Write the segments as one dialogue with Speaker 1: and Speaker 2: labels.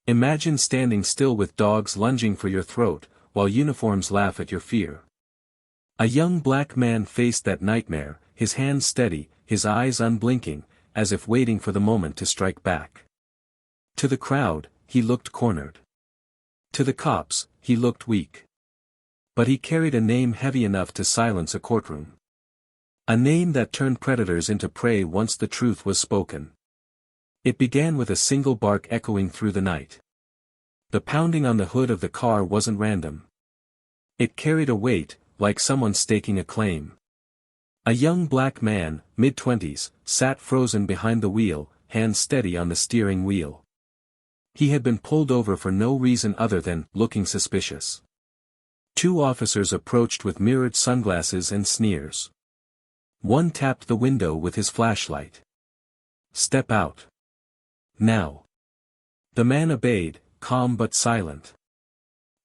Speaker 1: Imagine standing still with dogs lunging for your throat, while uniforms laugh at your fear. A young black man faced that nightmare, his hands steady, his eyes unblinking, as if waiting for the moment to strike back. To the crowd, he looked cornered. To the cops, he looked weak. But he carried a name heavy enough to silence a courtroom. A name that turned predators into prey once the truth was spoken. It began with a single bark echoing through the night. The pounding on the hood of the car wasn't random. It carried a weight, like someone staking a claim. A young black man, mid-20s, sat frozen behind the wheel, hands steady on the steering wheel. He had been pulled over for no reason other than looking suspicious. Two officers approached with mirrored sunglasses and sneers. One tapped the window with his flashlight. "Step out. Now." The man obeyed, calm but silent.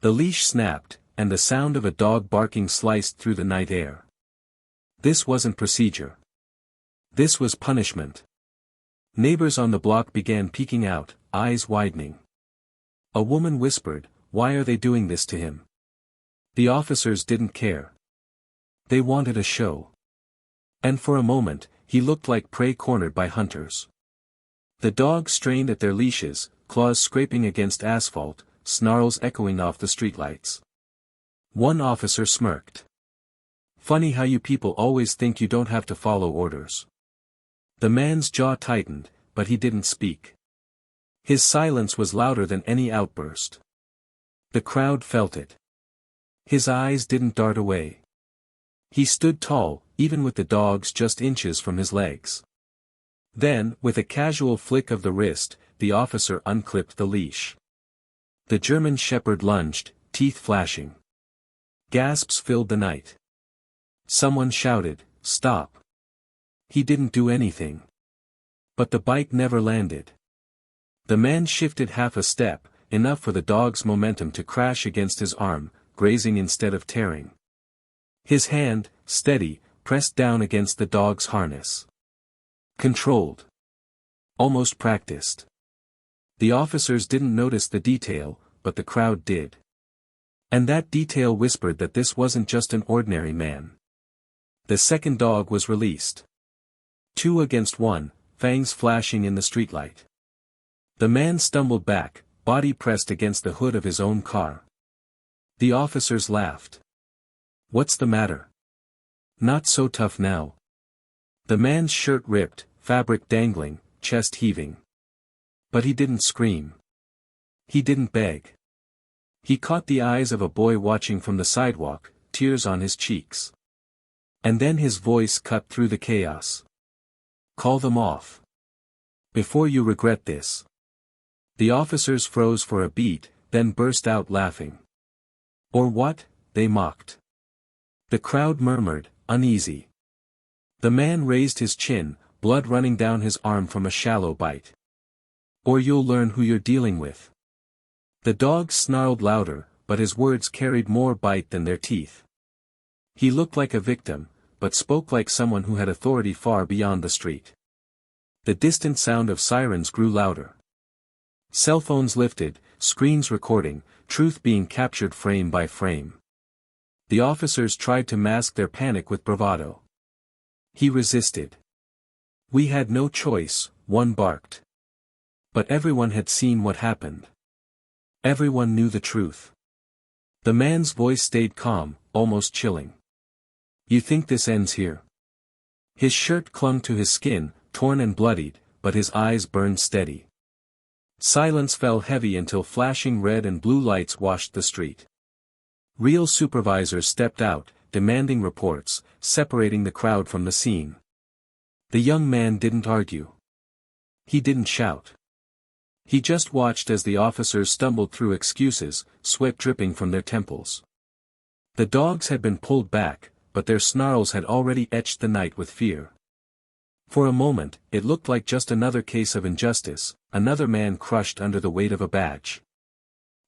Speaker 1: The leash snapped, and the sound of a dog barking sliced through the night air. This wasn't procedure. This was punishment. Neighbors on the block began peeking out, eyes widening. A woman whispered, "Why are they doing this to him?" The officers didn't care. They wanted a show. And for a moment, he looked like prey cornered by hunters. The dogs strained at their leashes, claws scraping against asphalt, snarls echoing off the streetlights. One officer smirked. "Funny how you people always think you don't have to follow orders." The man's jaw tightened, but he didn't speak. His silence was louder than any outburst. The crowd felt it. His eyes didn't dart away. He stood tall, even with the dogs just inches from his legs. Then, with a casual flick of the wrist, the officer unclipped the leash. The German shepherd lunged, teeth flashing. Gasps filled the night. Someone shouted, "Stop." He didn't do anything. But the bite never landed. The man shifted half a step, enough for the dog's momentum to crash against his arm, grazing instead of tearing. His hand, steady, pressed down against the dog's harness. Controlled. Almost practiced. The officers didn't notice the detail, but the crowd did. And that detail whispered that this wasn't just an ordinary man. The second dog was released. 2 against 1, fangs flashing in the streetlight. The man stumbled back, body pressed against the hood of his own car. The officers laughed. "What's the matter? Not so tough now." The man's shirt ripped, fabric dangling, chest heaving. But he didn't scream. He didn't beg. He caught the eyes of a boy watching from the sidewalk, tears on his cheeks. And then his voice cut through the chaos. "Call them off. Before you regret this." The officers froze for a beat, then burst out laughing. "Or what?" they mocked. The crowd murmured, uneasy. The man raised his chin, blood running down his arm from a shallow bite. "Or you'll learn who you're dealing with." The dog snarled louder, but his words carried more bite than their teeth. He looked like a victim, but spoke like someone who had authority far beyond the street. The distant sound of sirens grew louder. Cell phones lifted, screens recording, truth being captured frame by frame. The officers tried to mask their panic with bravado. He resisted. "We had no choice," one barked. But everyone had seen what happened. Everyone knew the truth. The man's voice stayed calm, almost chilling. "You think this ends here?" His shirt clung to his skin, torn and bloodied, but his eyes burned steady. Silence fell heavy until flashing red and blue lights washed the street. Real supervisors stepped out, demanding reports, separating the crowd from the scene. The young man didn't argue. He didn't shout. He just watched as the officers stumbled through excuses, sweat dripping from their temples. The dogs had been pulled back, but their snarls had already etched the night with fear. For a moment, it looked like just another case of injustice, another man crushed under the weight of a badge.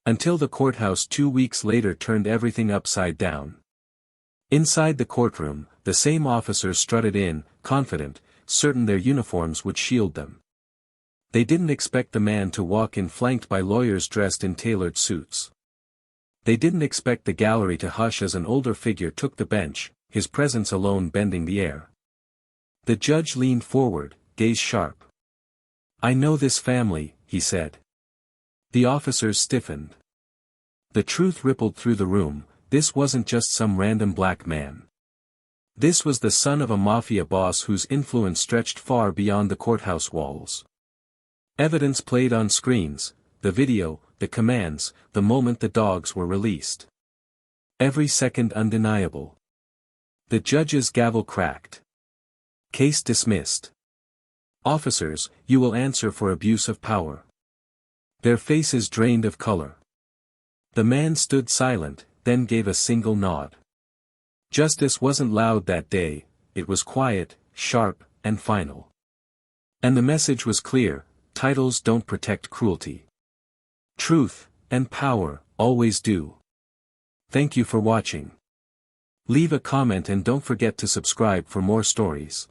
Speaker 1: Until the courthouse 2 weeks later turned everything upside down. Inside the courtroom, the same officers strutted in, confident, certain their uniforms would shield them. They didn't expect the man to walk in flanked by lawyers dressed in tailored suits. They didn't expect the gallery to hush as an older figure took the bench, his presence alone bending the air. The judge leaned forward, gaze sharp. "I know this family," he said. The officers stiffened. The truth rippled through the room, this wasn't just some random black man. This was the son of a mafia boss whose influence stretched far beyond the courthouse walls. Evidence played on screens, the video, the commands, the moment the dogs were released. Every second undeniable. The judge's gavel cracked. Case dismissed. Officers, you will answer for abuse of power. Their faces drained of color. The man stood silent, then gave a single nod. Justice wasn't loud that day, it was quiet, sharp, and final. And the message was clear: titles don't protect cruelty. Truth, and power, always do. Thank you for watching. Leave a comment and don't forget to subscribe for more stories.